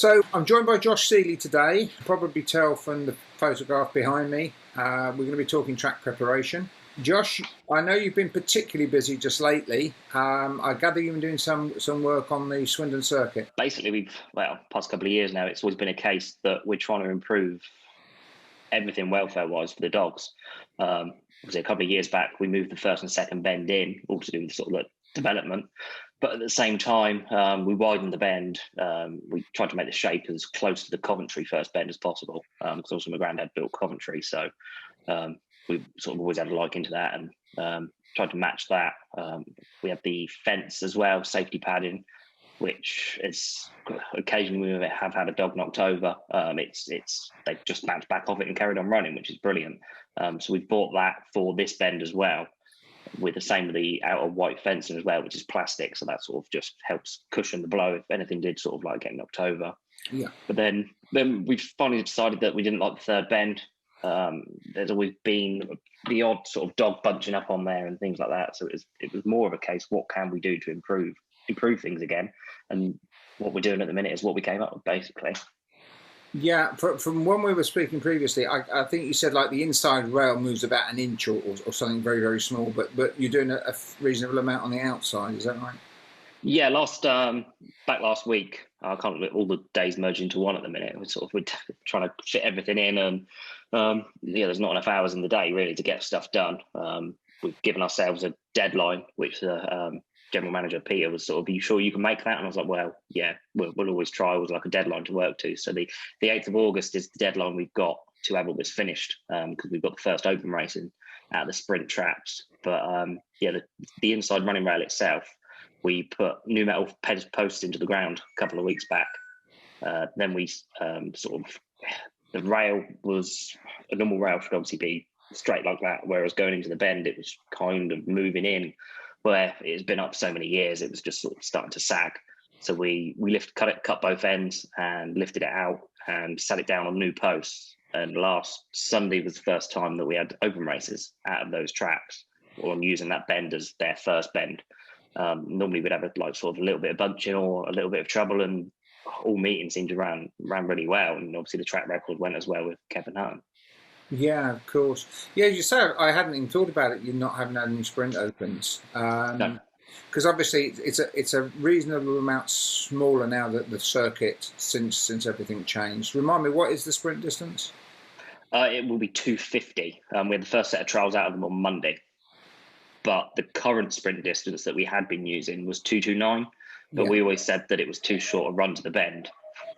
So I'm joined by Josh Sealey today. Probably tell from the photograph behind me. We're going to be talking track preparation. Josh, I know you've been particularly busy just lately. I gather you've been doing some work on the Swindon circuit. Basically, past couple of years now, it's always been a case that we're trying to improve everything welfare-wise for the dogs. Obviously, a couple of years back, we moved the first and second bend in, all to do with sort of the development. But at the same time, we widened the bend. We tried to make the shape as close to the Coventry first bend as possible, because also my granddad built Coventry. So we sort of always had a liking to that and tried to match that. We have the fence as well, safety padding, which is occasionally we have had a dog knocked over. They've just bounced back off it and carried on running, which is brilliant. So we bought that for this bend as well, with the same with the outer white fencing as well, which is plastic. So that sort of just helps cushion the blow if anything did sort of like get knocked over. Yeah. But then we finally decided that we didn't like the third bend. There's always been the odd sort of dog bunching up on there and things like that. So it was more of a case, what can we do to improve things again? And what we're doing at the minute is what we came up with, basically. Yeah, from when we were speaking previously, I think you said like the inside rail moves about an inch or something very, very small, but you're doing a reasonable amount on the outside, is that right? Yeah, back last week, I can't believe all the days merged into one at the minute. We're trying to fit everything in, and there's not enough hours in the day really to get stuff done. We've given ourselves a deadline, which general manager Peter was sort of, "Are you sure you can make that?" And I was like, "Well, yeah, we'll always try." It was like a deadline to work to. So the 8th of August is the deadline we've got to have all this finished, because we've got the first open racing out of the sprint traps. But the inside running rail itself, we put new metal posts into the ground a couple of weeks back. Then we the rail was a normal rail should obviously be straight like that, whereas going into the bend, it was kind of moving in where it's been up so many years, it was just sort of starting to sag. So we cut both ends and lifted it out and sat it down on new posts. And last Sunday was the first time that we had open races out of those tracks, or on using that bend as their first bend. Normally we'd have a little bit of bunching or a little bit of trouble, and all meetings seemed to ran really well. And obviously the track record went as well with Kevin Hutton. Yeah, of course. Yeah, as you say, I hadn't even thought about it. You're not having had any sprint opens, No. because obviously it's a reasonable amount smaller now that the circuit since everything changed. Remind me, what is the sprint distance? It will be 250. We had the first set of trials out of them on Monday, but the current sprint distance that we had been using was 229. But we always said that it was too short a run to the bend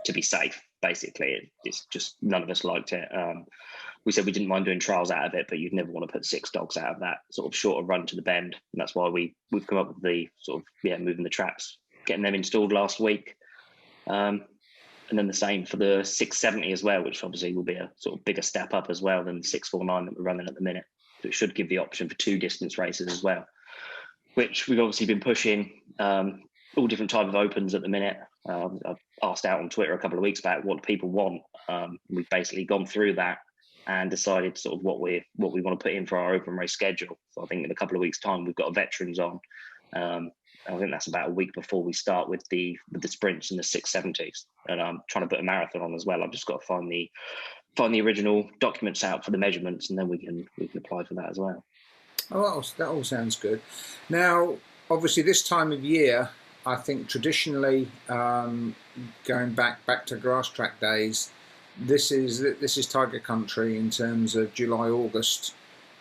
to be safe. Basically, it's just none of us liked it. We said we didn't mind doing trials out of it, but you'd never want to put 6 dogs out of that sort of shorter run to the bend. And that's why we've come up with the sort of moving the traps, getting them installed last week. And then the same for the 670 as well, which obviously will be a sort of bigger step up as well than the 649 that we're running at the minute. So it should give the option for 2 distance races as well, which we've obviously been pushing. All different type of opens at the minute. I've asked out on Twitter a couple of weeks back what people want. We've basically gone through that and decided sort of what we want to put in for our open race schedule. So I think in a couple of weeks' time we've got a veterans on. I think that's about a week before we start with the sprints and the 670s. And I'm trying to put a marathon on as well. I've just got to find the original documents out for the measurements, and then we can apply for that as well. Oh, that all sounds good. Now, obviously, this time of year, I think traditionally, going back to grass track days, this is tiger country in terms of July, August,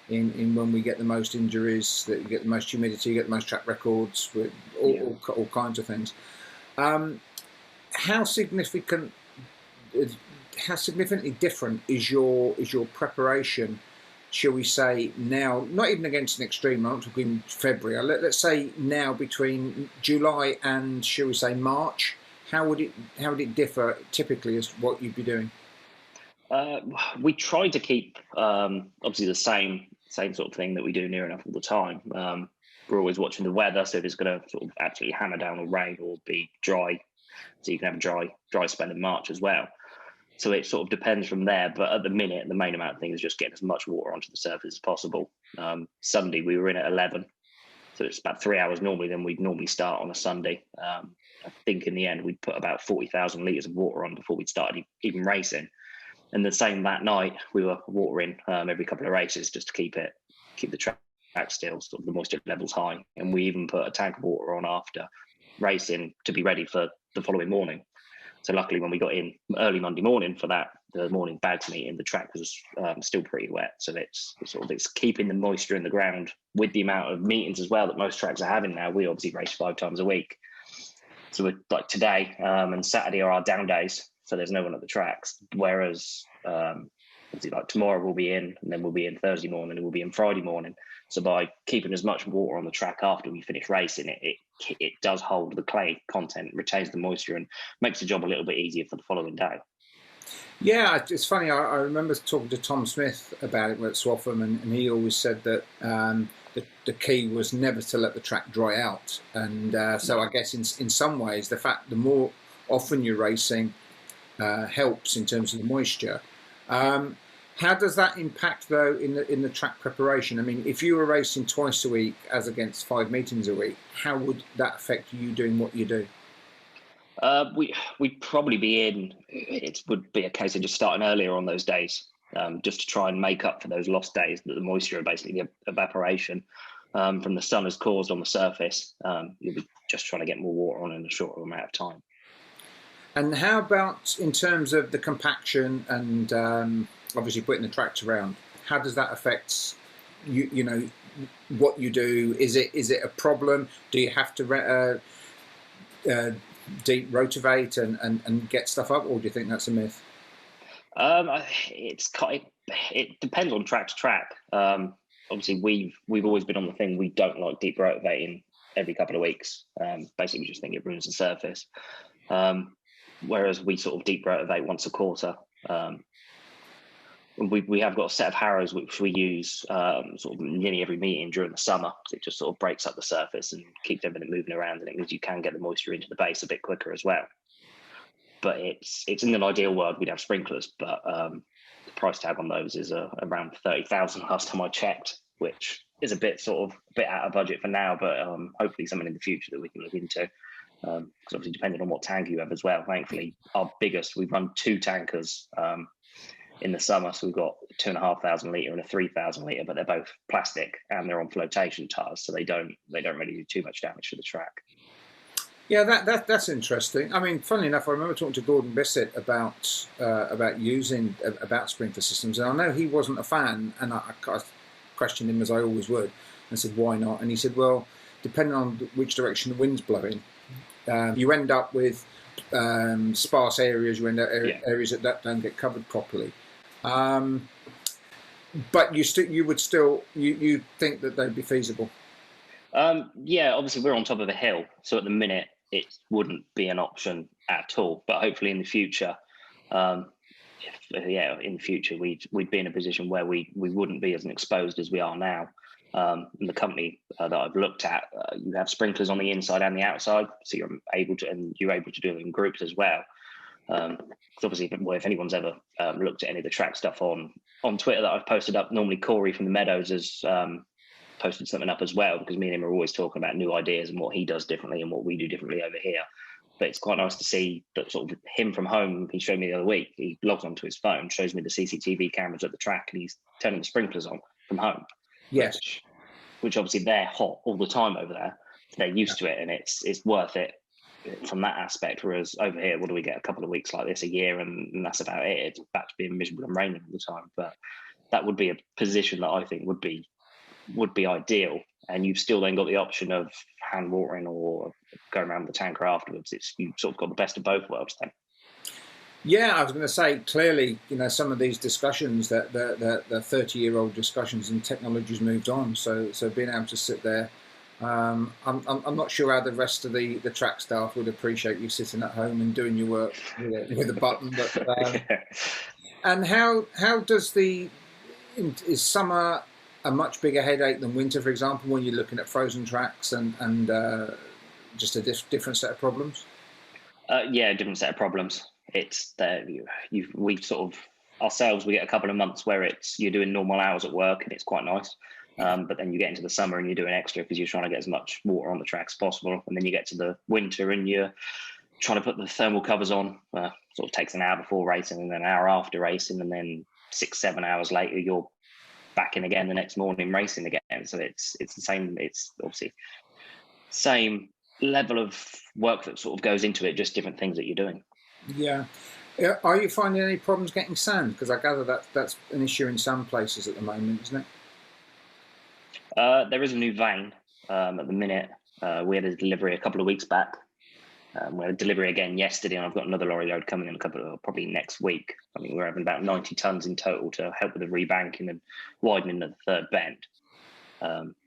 in when we get the most injuries, that you get the most humidity, you get the most track records, with all kinds of things. How significantly different is your preparation, shall we say, now, not even against an extreme, I'm not talking February, let's say now between July and, shall we say, March? How would it differ typically as what you'd be doing? We try to keep obviously the same sort of thing that we do near enough all the time. We're always watching the weather, so if it's going to sort of actually hammer down or rain or be dry, so you can have a dry spell in March as well. So it sort of depends from there. But at the minute, the main amount of things is just getting as much water onto the surface as possible. Sunday, we were in at 11. So it's about 3 hours normally than we'd normally start on a Sunday. I think in the end we'd put about 40,000 litres of water on before we'd started even racing. And the same that night, we were watering every couple of races just to keep the track still, sort of the moisture levels high. And we even put a tank of water on after racing to be ready for the following morning. So luckily, when we got in early Monday morning for the morning bags meeting, the track was still pretty wet. So it's keeping the moisture in the ground with the amount of meetings as well that most tracks are having now. We obviously race 5 times a week. So we're like today and Saturday are our down days. So there's no one at the tracks. Whereas obviously like tomorrow we'll be in, and then we'll be in Thursday morning, and we'll be in Friday morning. So by keeping as much water on the track after we finish racing, it does hold the clay content, retains the moisture, and makes the job a little bit easier for the following day. Yeah, it's funny. I remember talking to Tom Smith about it at Swaffham, and he always said that the key was never to let the track dry out. And so I guess in some ways, the fact the more often you're racing helps in terms of the moisture. How does that impact though in the track preparation? I mean, if you were racing twice a week as against 5 meetings a week, how would that affect you doing what you do? We'd probably be in. It would be a case of just starting earlier on those days, just to try and make up for those lost days that the moisture, basically the evaporation from the sun has caused on the surface. You'll be just trying to get more water on in a shorter amount of time. And how about in terms of the compaction and obviously putting the tracks around? How does that affect you know what you do? Is it a problem? Do you have to deep rotivate and get stuff up, or do you think that's a myth? It depends on track to track. Obviously, we've always been on the thing. We don't like deep rotivating every couple of weeks. Basically, we just think it ruins the surface. Whereas we sort of deep rotivate once a quarter. We have got a set of harrows which we use sort of nearly every meeting during the summer. So it just sort of breaks up the surface and keeps everything moving around, and it means you can get the moisture into the base a bit quicker as well. But it's in an ideal world we'd have sprinklers, but the price tag on those is around 30,000 last time I checked, which is a bit out of budget for now, but hopefully something in the future that we can look into. Because obviously depending on what tank you have as well. Thankfully, we run 2 tankers in the summer, so we've got a 2,500 litre and a 3,000 litre, but they're both plastic and they're on flotation tires, so they don't really do too much damage to the track. Yeah, that's interesting. I mean, funnily enough, I remember talking to Gordon Bissett about sprinkler systems, and I know he wasn't a fan, and I questioned him as I always would, and said why not, and he said, well, depending on which direction the wind's blowing, you end up with sparse areas. You end up areas that don't get covered properly. But you think that they'd be feasible? Yeah, obviously we're on top of a hill, so at the minute it wouldn't be an option at all. But hopefully in the future, we'd be in a position where we wouldn't be as exposed as we are now. In the company that I've looked at, you have sprinklers on the inside and the outside, so you're able to do them in groups as well. Obviously, if anyone's ever looked at any of the track stuff on Twitter that I've posted up, normally Corey from the Meadows has posted something up as well, because me and him are always talking about new ideas and what he does differently and what we do differently over here. But it's quite nice to see that sort of him from home. He showed me the other week. He logs onto his phone, shows me the CCTV cameras at the track, and he's turning the sprinklers on from home. Yes, which obviously they're hot all the time over there. They're used to it, and it's worth it from that aspect. Whereas over here, what do we get? A couple of weeks like this a year, and that's about it. It's back to being miserable and raining all the time. But that would be a position that I think would be ideal. And you've still then got the option of hand watering or going around the tanker afterwards. You've sort of got the best of both worlds then. Yeah, I was going to say, clearly, some of these discussions, that the 30-year-old discussions, and technology's moved on. So being able to sit there, I'm not sure how the rest of the track staff would appreciate you sitting at home and doing your work with a button. But and how does is summer a much bigger headache than winter, for example, when you're looking at frozen tracks and just a different set of problems? Yeah, different set of problems. It's that we sort of ourselves, we get a couple of months where you're doing normal hours at work and it's quite nice. But then you get into the summer and you're doing extra because you're trying to get as much water on the track as possible. And then you get to the winter and you're trying to put the thermal covers on. Sort of takes an hour before racing and then an hour after racing, and then 6-7 hours later you're back in again the next morning racing again. So it's the same. It's obviously same level of work that sort of goes into it, just different things that you're doing. Yeah. Are you finding any problems getting sand? Because I gather that's an issue in some places at the moment, isn't it? There is a new vein at the minute. We had a delivery a couple of weeks back. We had a delivery again yesterday, and I've got another lorry load coming in probably next week. I mean, we're having about 90 tons in total to help with the rebanking and widening of the third bend.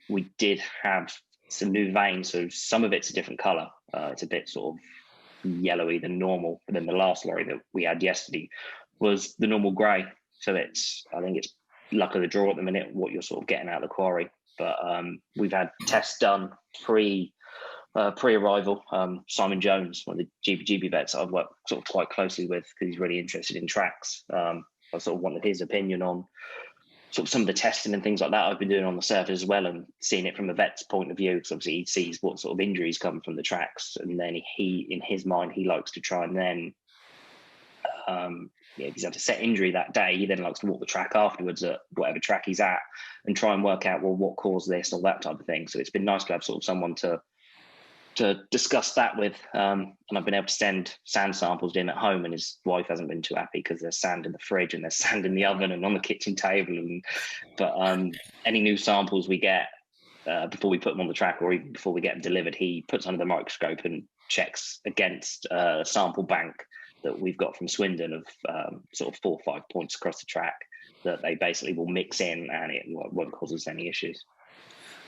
We did have some new veins, so some of it's a different colour. It's a bit sort of yellowy than normal. But then the last lorry that we had yesterday was the normal grey. So I think it's luck of the draw at the minute what you're sort of getting out of the quarry. But we've had tests done pre-arrival. Simon Jones, one of the GB vets I've worked sort of quite closely with because he's really interested in tracks. I sort of wanted his opinion on sort of some of the testing and things like that I've been doing on the surface as well, and seeing it from a vet's point of view, because obviously he sees what sort of injuries come from the tracks, and then he in his mind he likes to try and then if he's had a set injury that day, he then likes to walk the track afterwards at whatever track he's at and try and work out, well, what caused this or that type of thing. So it's been nice to have sort of someone to discuss that with, and I've been able to send sand samples in at home, and his wife hasn't been too happy because there's sand in the fridge and there's sand in the oven and on the kitchen table. But any new samples we get before we put them on the track or even before we get them delivered, he puts under the microscope and checks against a sample bank that we've got from Swindon of sort of 4 or 5 points across the track that they basically will mix in, and it won't cause us any issues.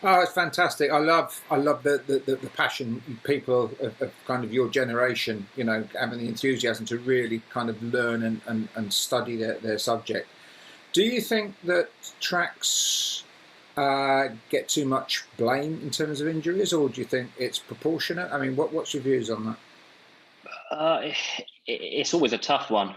Oh, it's fantastic! I love the passion people of kind of your generation, you know, having the enthusiasm to really kind of learn and study their subject. Do you think that tracks get too much blame in terms of injuries, or do you think it's proportionate? I mean, what's your views on that? It's always a tough one.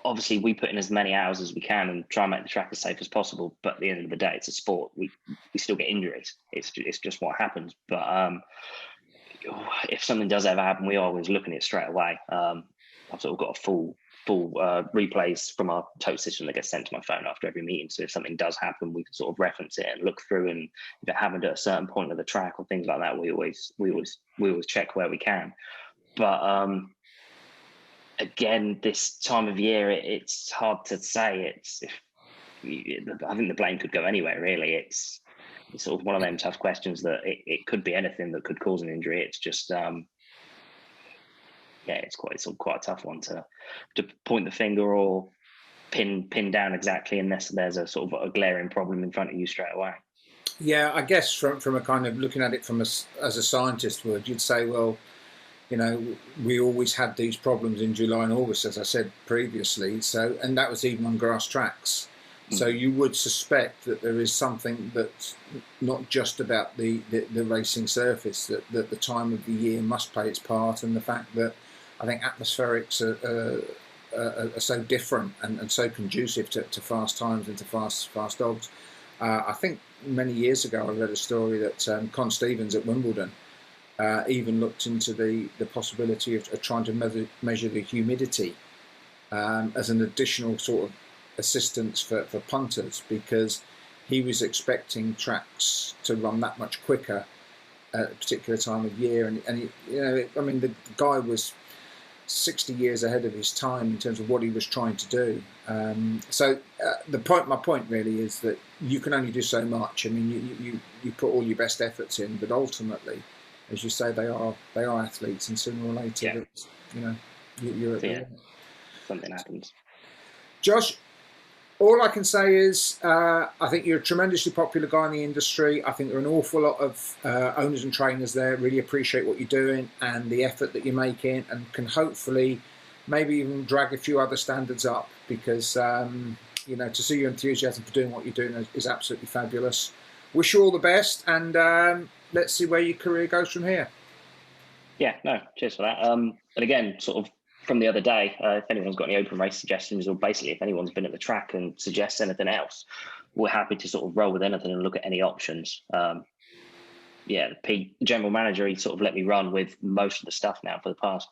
Obviously, we put in as many hours as we can and try and make the track as safe as possible. But at the end of the day, it's a sport. We still get injuries. It's just what happens. But if something does ever happen, we are always looking at it straight away. I've sort of got a full replays from our tote system that gets sent to my phone after every meeting. So if something does happen, we can sort of reference it and look through. And if it happened at a certain point of the track or things like that, we always check where we can. But again, this time of year, it's hard to say. I think the blame could go anywhere, really. It's sort of one of them tough questions that it could be anything that could cause an injury. It's just, it's quite a tough one to point the finger or pin down exactly, unless there's a sort of a glaring problem in front of you straight away. Yeah, I guess from a kind of looking at it as a scientist would, you'd say, well, you know, we always had these problems in July and August, as I said previously. So, and that was even on grass tracks. So you would suspect that there is something that's not just about the racing surface, that the time of the year must play its part, and the fact that I think atmospherics are so different and so conducive to fast times and to fast dogs. I think many years ago I read a story that Con Stevens at Wimbledon even looked into the possibility of trying to measure the humidity as an additional sort of assistance for punters, because he was expecting tracks to run that much quicker at a particular time of year, and he, you know, I mean, the guy was 60 years ahead of his time in terms of what he was trying to do. My point really is that you can only do so much. I mean, you put all your best efforts in, but ultimately, as you say, they are athletes, and sooner or later, you know, you're at the limit. Something happens. Josh, all I can say is I think you're a tremendously popular guy in the industry. I think there are an awful lot of owners and trainers there really appreciate what you're doing and the effort that you're making, and can hopefully maybe even drag a few other standards up, because you know, to see your enthusiasm for doing what you're doing is absolutely fabulous. Wish you all the best, and let's see where your career goes from here. Yeah, no, cheers for that. And again, sort of from the other day, if anyone's got any open race suggestions, or basically if anyone's been at the track and suggests anything else, we're happy to sort of roll with anything and look at any options. Yeah, the general manager, he sort of let me run with most of the stuff now for the past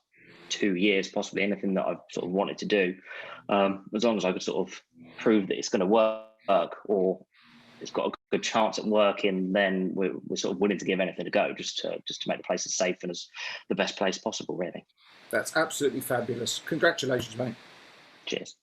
2 years, possibly anything that I've sort of wanted to do, as long as I could sort of prove that it's going to work or it's got a good chance at working, then we're sort of willing to give anything a go, just to make the place as safe and as the best place possible, really. That's absolutely fabulous. Congratulations, mate. Cheers.